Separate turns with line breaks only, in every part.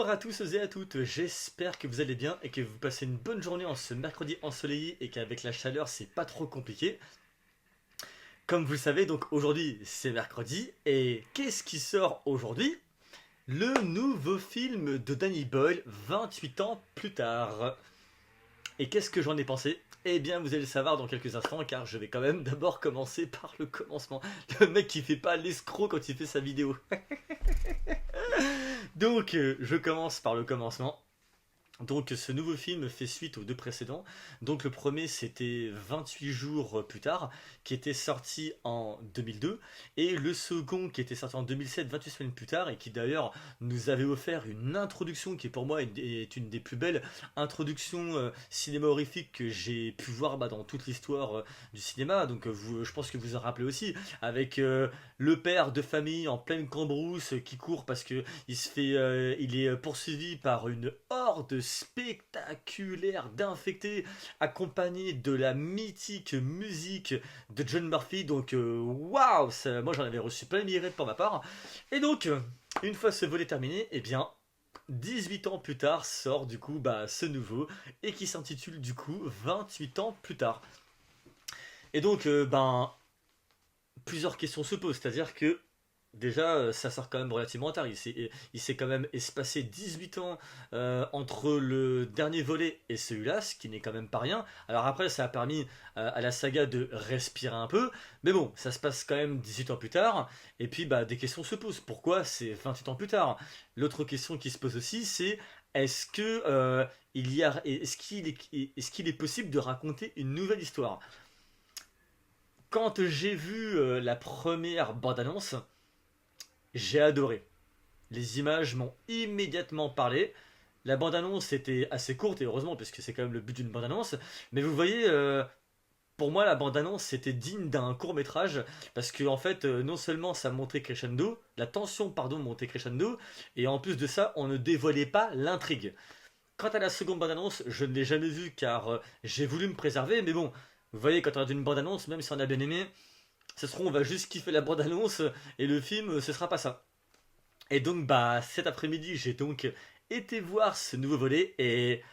Bonjour à tous et à toutes, j'espère que vous allez bien et que vous passez une bonne journée en ce mercredi ensoleillé et qu'avec la chaleur c'est pas trop compliqué. Comme vous le savez, donc aujourd'hui c'est mercredi et qu'est-ce qui sort aujourd'hui? Le nouveau film de Danny Boyle, 28 ans plus tard. Et qu'est-ce que j'en ai pensé? Eh bien vous allez le savoir dans quelques instants car je vais quand même d'abord commencer par le commencement. Le mec qui fait pas l'escroc quand il fait sa vidéo. Donc je commence par le commencement. Donc ce nouveau film fait suite aux deux précédents. Donc le premier c'était 28 jours plus tard, qui était sorti en 2002, et le second qui était sorti en 2007, 28 semaines plus tard, et qui d'ailleurs nous avait offert une introduction qui pour moi est une des plus belles introductions cinéma horrifique que j'ai pu voir dans toute l'histoire du cinéma. Donc je pense que vous en rappelez aussi, avec le père de famille en pleine cambrousse qui court parce que il est poursuivi par une horde spectaculaire d'infectés, accompagné de la mythique musique de John Murphy. Donc, waouh, moi j'en avais reçu plein de mirettes pour ma part. Et donc, une fois ce volet terminé, eh bien, 18 ans plus tard sort du coup ce nouveau et qui s'intitule du coup 28 ans plus tard. Et donc, plusieurs questions se posent, c'est-à-dire que déjà, ça sort quand même relativement tard. Il s'est quand même espacé 18 ans entre le dernier volet et celui-là, ce qui n'est quand même pas rien. Alors après, ça a permis à la saga de respirer un peu, mais bon, ça se passe quand même 18 ans plus tard, et puis des questions se posent. Pourquoi c'est 28 ans plus tard? L'autre question qui se pose aussi, c'est est-ce que est-ce qu'il est possible de raconter une nouvelle histoire? Quand j'ai vu la première bande-annonce, j'ai adoré. Les images m'ont immédiatement parlé. La bande-annonce était assez courte, et heureusement, parce que c'est quand même le but d'une bande-annonce. Mais vous voyez, pour moi, la bande-annonce, c'était digne d'un court-métrage, parce que, en fait, non seulement ça montait crescendo, la tension, pardon, montait crescendo, et en plus de ça, on ne dévoilait pas l'intrigue. Quant à la seconde bande-annonce, je ne l'ai jamais vue, car j'ai voulu me préserver, mais bon, vous voyez, quand on a une bande-annonce, même si on a bien aimé, ce sera on va juste kiffer la bande-annonce, et le film, ce sera pas ça. Et donc cet après-midi, j'ai donc été voir ce nouveau volet et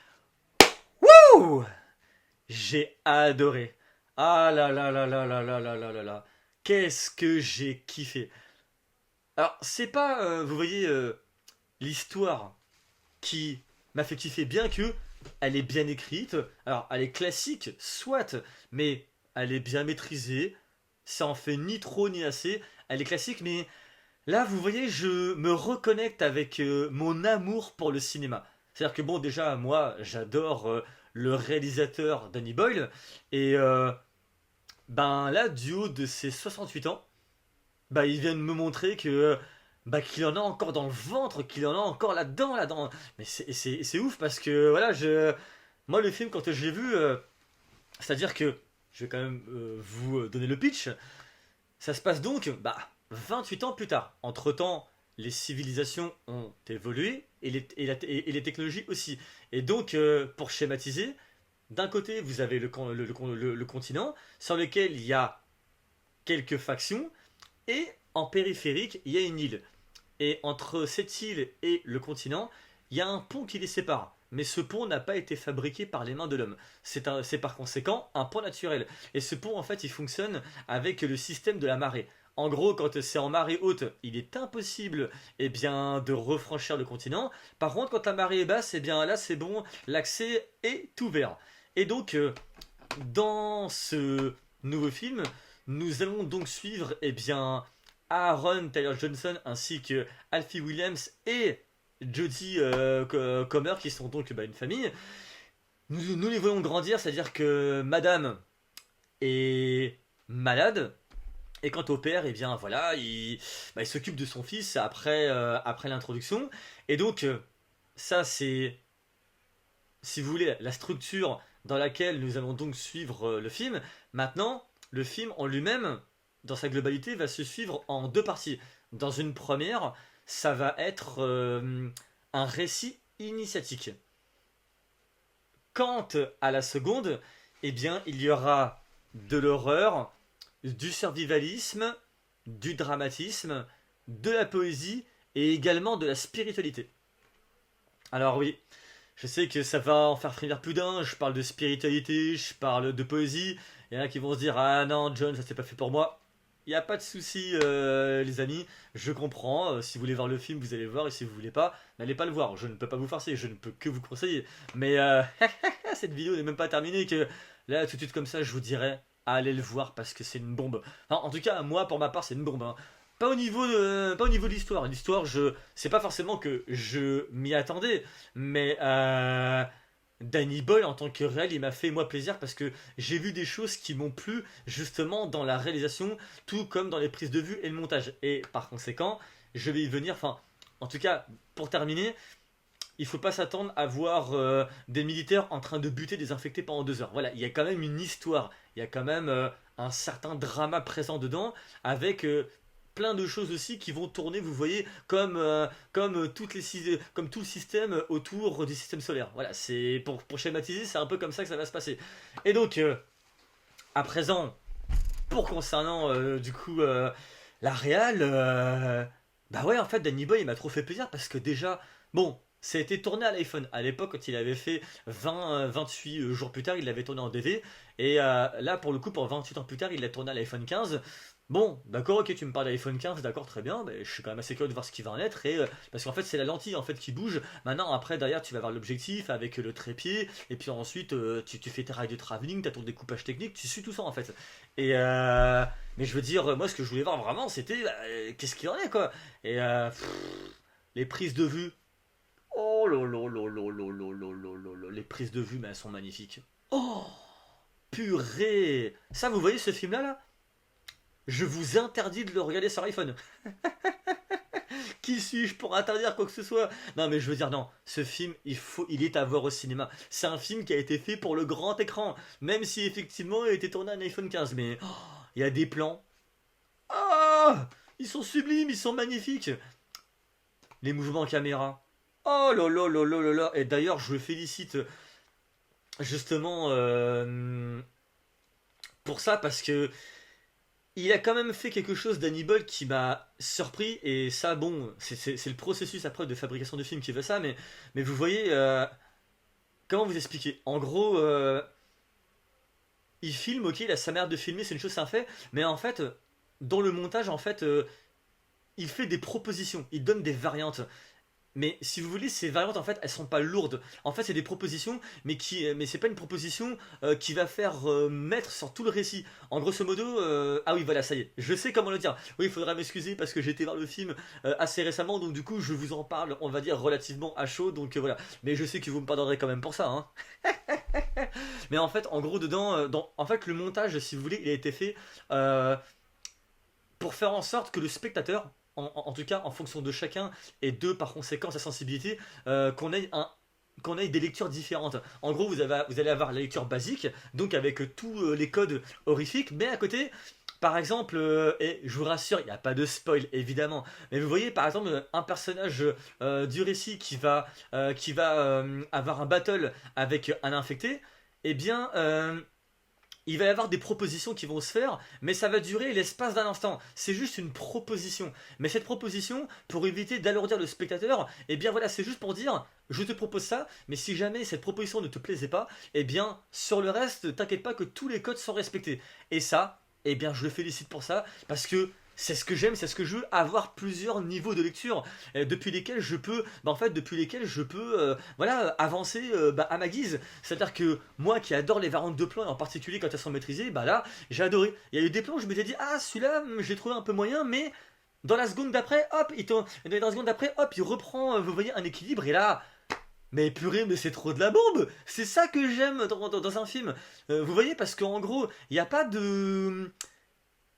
wouh, j'ai adoré. Ah là là là là là là là là là là. Qu'est-ce que j'ai kiffé. Alors, c'est pas vous voyez l'histoire qui m'a fait kiffer, bien que elle est bien écrite. Alors, elle est classique, soit, mais elle est bien maîtrisée. Ça en fait ni trop ni assez. Elle est classique, mais là, vous voyez, je me reconnecte avec mon amour pour le cinéma. C'est-à-dire que bon, déjà, moi, j'adore le réalisateur Danny Boyle. Et là, du haut de ses 68 ans, il vient de me montrer que qu'il en a encore dans le ventre, qu'il en a encore là-dedans, là-dedans. Mais c'est ouf parce que voilà, moi, le film, quand je l'ai vu, c'est-à-dire que je vais quand même vous donner le pitch. Ça se passe donc 28 ans plus tard. Entre-temps, les civilisations ont évolué et les technologies aussi. Et donc, pour schématiser, d'un côté, vous avez le continent sur lequel il y a quelques factions, et en périphérique, il y a une île. Et entre cette île et le continent, il y a un pont qui les sépare. Mais ce pont n'a pas été fabriqué par les mains de l'homme. C'est par conséquent un pont naturel. Et ce pont, en fait, il fonctionne avec le système de la marée. En gros, quand c'est en marée haute, il est impossible de refranchir le continent. Par contre, quand la marée est basse, là c'est bon, l'accès est ouvert. Et donc, dans ce nouveau film, nous allons donc suivre Aaron Taylor Johnson ainsi que Alfie Williams et Jodie Comer qui sont donc une famille. Nous les voyons grandir, c'est-à-dire que Madame est malade. Et quant au père, il s'occupe de son fils après l'introduction. Et donc, ça c'est, si vous voulez, la structure dans laquelle nous allons donc suivre le film. Maintenant, le film en lui-même, dans sa globalité, va se suivre en deux parties. Dans une première, ça va être un récit initiatique. Quant à la seconde, il y aura de l'horreur, du survivalisme, du dramatisme, de la poésie et également de la spiritualité. Alors oui, je sais que ça va en faire frémir plus d'un. Je parle de spiritualité, je parle de poésie. Il y en a qui vont se dire ah non John, ça c'est pas fait pour moi. Il n'y a pas de souci, les amis, je comprends. Si vous voulez voir le film, vous allez le voir, et si vous voulez pas, n'allez pas le voir. Je ne peux pas vous forcer, je ne peux que vous conseiller. Mais cette vidéo n'est même pas terminée. Que là, tout de suite comme ça, je vous dirais, allez le voir parce que c'est une bombe. Enfin, en tout cas, moi, pour ma part, c'est une bombe, hein. Pas au niveau de l'histoire. L'histoire, c'est pas forcément que je m'y attendais, mais Danny Boyle en tant que réel, il m'a fait moi plaisir parce que j'ai vu des choses qui m'ont plu justement dans la réalisation, tout comme dans les prises de vue et le montage. Et par conséquent, je vais y venir. Enfin, en tout cas, pour terminer, il faut pas s'attendre à voir des militaires en train de buter des infectés pendant 2 heures. Voilà, il y a quand même une histoire, il y a quand même un certain drama présent dedans, avec plein de choses aussi qui vont tourner, vous voyez, comme tout le système autour du système solaire. Voilà, c'est pour schématiser, c'est un peu comme ça que ça va se passer. Et donc, à présent, pour concernant du coup la réal, bah ouais, en fait, Danny Boy il m'a trop fait plaisir parce que déjà, bon, ça a été tourné à l'iPhone. À l'époque, quand il avait fait 28 jours plus tard, il l'avait tourné en DV. Et là, pour le coup, pour 28 ans plus tard, il l'a tourné à l'iPhone 15. Bon, d'accord, ok, tu me parles d'iPhone 15, d'accord, très bien, mais je suis quand même assez curieux de voir ce qui va en être, et, parce qu'en fait c'est la lentille en fait qui bouge. Maintenant après derrière tu vas avoir l'objectif avec le trépied, et puis ensuite tu fais tes rails de travelling, t'as ton découpage technique, tu suis tout ça en fait. Et mais je veux dire, moi ce que je voulais voir vraiment c'était qu'est-ce qu'il en est quoi. Et les prises de vue, oh lolo lolo lolo lolo lolo, les prises de vue mais elles sont magnifiques. Oh purée, ça vous voyez ce film là, je vous interdis de le regarder sur iPhone. Qui suis-je pour interdire quoi que ce soit? Non mais je veux dire non, ce film il est à voir au cinéma. C'est un film qui a été fait pour le grand écran, même si effectivement il a été tourné à un iPhone 15. Mais oh, il y a des plans. Ah, ils sont sublimes, ils sont magnifiques. Les mouvements caméra. Oh là là là là là là. Et d'ailleurs je le félicite justement pour ça parce que il a quand même fait quelque chose d'Hannibal qui m'a surpris, et ça, bon, c'est le processus après de fabrication de film qui veut ça, mais vous voyez, comment vous expliquer? En gros, il filme, ok, il a sa manière de filmer, c'est une chose, c'est un fait, mais en fait, dans le montage, en fait, il fait des propositions, il donne des variantes. Mais si vous voulez, ces variantes en fait, elles sont pas lourdes. En fait, c'est des propositions, mais c'est pas une proposition qui va faire mettre sur tout le récit. En grosso modo, ah oui, voilà, ça y est, je sais comment le dire. Oui, il faudra m'excuser parce que j'ai été voir le film assez récemment, donc du coup, je vous en parle, on va dire relativement à chaud, donc voilà. Mais je sais que vous me pardonnerez quand même pour ça, hein. Mais en fait, en gros, dedans, en fait, le montage, si vous voulez, il a été fait euh, pour faire en sorte que le spectateur, en tout cas en fonction de chacun, et de par conséquent sa sensibilité, qu'on ait des lectures différentes. En gros, vous allez avoir la lecture basique, donc avec tous les codes horrifiques, mais à côté, par exemple, et je vous rassure, il n'y a pas de spoil évidemment, mais vous voyez par exemple un personnage du récit qui va avoir un battle avec un infecté, eh bien, il va y avoir des propositions qui vont se faire, mais ça va durer l'espace d'un instant. C'est juste une proposition. Mais cette proposition, pour éviter d'alourdir le spectateur, eh bien voilà, c'est juste pour dire, je te propose ça, mais si jamais cette proposition ne te plaisait pas, eh bien sur le reste, t'inquiète pas que tous les codes sont respectés. Et ça, eh bien je le félicite pour ça, parce que c'est ce que j'aime, c'est ce que je veux, avoir plusieurs niveaux de lecture depuis lesquels je peux, en fait, depuis lesquels je peux, voilà, avancer à ma guise. C'est-à-dire que moi qui adore les variantes de plans, et en particulier quand elles sont maîtrisées, bah là, j'ai adoré. Il y a eu des plans où je m'étais dit, ah, celui-là, je l'ai trouvé un peu moyen, mais dans la seconde d'après, hop, dans la seconde d'après, hop, il reprend, vous voyez, un équilibre, et là, mais purée, mais c'est trop de la bombe! C'est ça que j'aime dans un film. Vous voyez, parce qu'en gros, il n'y a pas de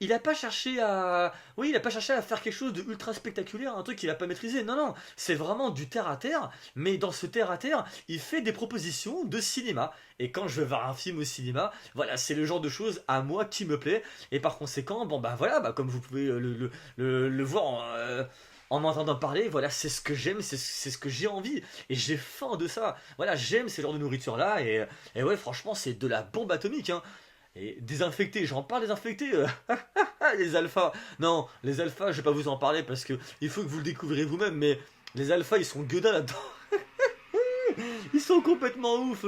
il a pas cherché à, oui, il a pas cherché à faire quelque chose de ultra spectaculaire, un truc qu'il a pas maîtrisé. Non, non, c'est vraiment du terre à terre. Mais dans ce terre à terre, il fait des propositions de cinéma. Et quand je vais voir un film au cinéma, voilà, c'est le genre de choses à moi qui me plaît. Et par conséquent, bon bah voilà, bah, comme vous pouvez le voir en m'entendant parler, voilà, c'est ce que j'aime, c'est ce que j'ai envie, et j'ai faim de ça. Voilà, j'aime ces genres de nourriture là, et ouais, franchement, c'est de la bombe atomique, hein. Et désinfectés, j'en parle des infectés, les alphas. Non, les alphas, je vais pas vous en parler parce que il faut que vous le découvriez vous-même, mais les alphas, ils sont gueudins là-dedans. Ils sont complètement ouf,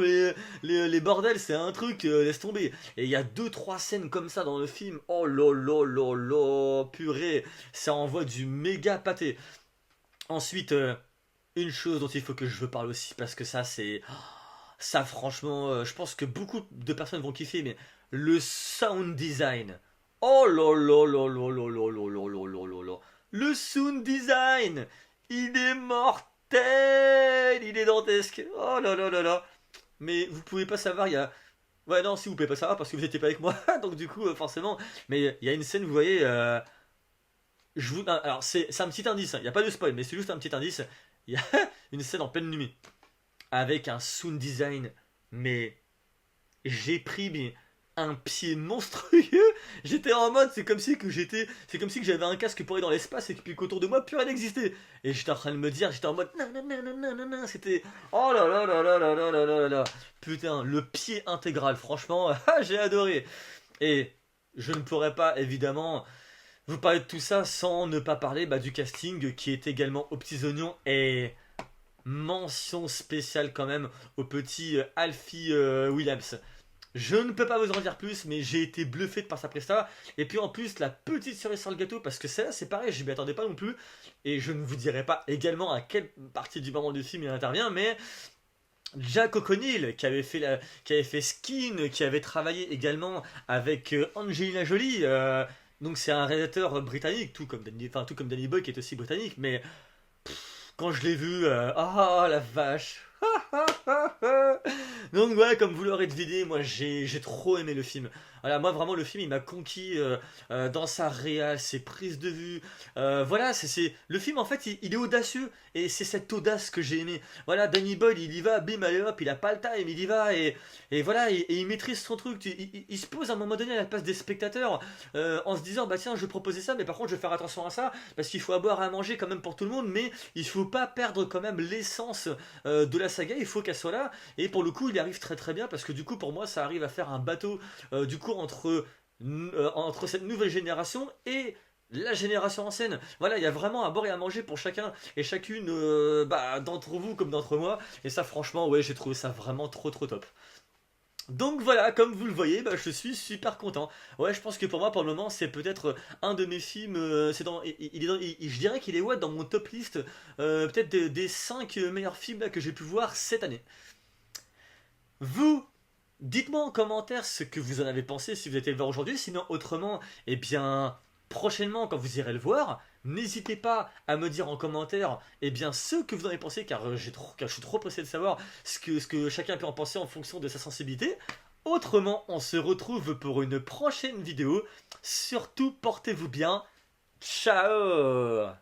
les bordels, c'est un truc, laisse tomber. Et il y a deux trois scènes comme ça dans le film, oh là là là là, purée, ça envoie du méga pâté. Ensuite, une chose dont il faut que je veux parler aussi, parce que ça, c'est. Ça, franchement, je pense que beaucoup de personnes vont kiffer, mais le sound design. Oh là là là là là là là là là là là là. Le sound design, il est mortel, il est dantesque. Oh là là là là. Mais vous pouvez pas savoir, il y a. Ouais, non, si vous pouvez pas savoir parce que vous étiez pas avec moi, donc du coup, forcément. Mais il y a une scène, vous voyez. Alors, c'est un petit indice, il n'y a pas de spoil, mais c'est juste un petit indice. Il y a une scène en pleine nuit avec un sound design, mais j'ai pris un pied monstrueux. J'étais en mode, c'est comme si que j'avais un casque pour aller dans l'espace et que puis qu'autour de moi plus rien n'existait. Et j'étais en train de me dire, j'étais en mode, non, non, non, non, non, non, non, c'était, oh là là là là là là là là là, putain, le pied intégral, franchement, j'ai adoré. Et je ne pourrais pas évidemment vous parler de tout ça sans ne pas parler du casting qui est également aux petits oignons et mention spéciale quand même au petit Alfie Williams. Je ne peux pas vous en dire plus, mais j'ai été bluffé par sa presta. Et puis en plus, la petite cerise sur le gâteau, parce que celle-là, c'est pareil, je m'y attendais pas non plus. Et je ne vous dirai pas également à quelle partie du moment du film il intervient, mais Jack O'Connell, qui avait fait Skin, qui avait travaillé également avec Angelina Jolie. Donc c'est un réalisateur britannique, tout comme Danny Boyle qui est aussi britannique, mais quand je l'ai vu, ah la vache. Donc ouais, comme vous l'aurez deviné, moi j'ai trop aimé le film. Voilà, moi vraiment le film il m'a conquis dans sa réal, ses prises de vue. Voilà, le film en fait il est audacieux et c'est cette audace que j'ai aimé. Voilà, Danny Boyle il y va, bim allez hop, il a pas le time, il y va et voilà, et il maîtrise son truc. Il se pose à un moment donné à la place des spectateurs en se disant bah tiens je vais proposer ça, mais par contre je vais faire attention à ça parce qu'il faut à boire et à manger quand même pour tout le monde, mais il faut pas perdre quand même l'essence de la saga, il faut qu'elle soit là. Et pour le coup, il arrive très très bien parce que du coup, pour moi, ça arrive à faire un bateau du coup entre cette nouvelle génération et la génération ancienne. Voilà, il y a vraiment à boire et à manger pour chacun et chacune d'entre vous comme d'entre moi. Et ça, franchement, ouais, j'ai trouvé ça vraiment trop trop top. Donc voilà, comme vous le voyez, je suis super content. Ouais, je pense que pour moi, pour le moment, c'est peut-être un de mes films. C'est dans, il est je dirais qu'il est ouais, dans mon top list, peut-être des 5 meilleurs films là, que j'ai pu voir cette année. Vous, dites-moi en commentaire ce que vous en avez pensé si vous êtes allé le voir aujourd'hui. Sinon, autrement, eh bien, prochainement, quand vous irez le voir, n'hésitez pas à me dire en commentaire ce que vous en avez pensé, car je suis trop pressé de savoir ce que chacun peut en penser en fonction de sa sensibilité. Autrement, on se retrouve pour une prochaine vidéo. Surtout, portez-vous bien. Ciao!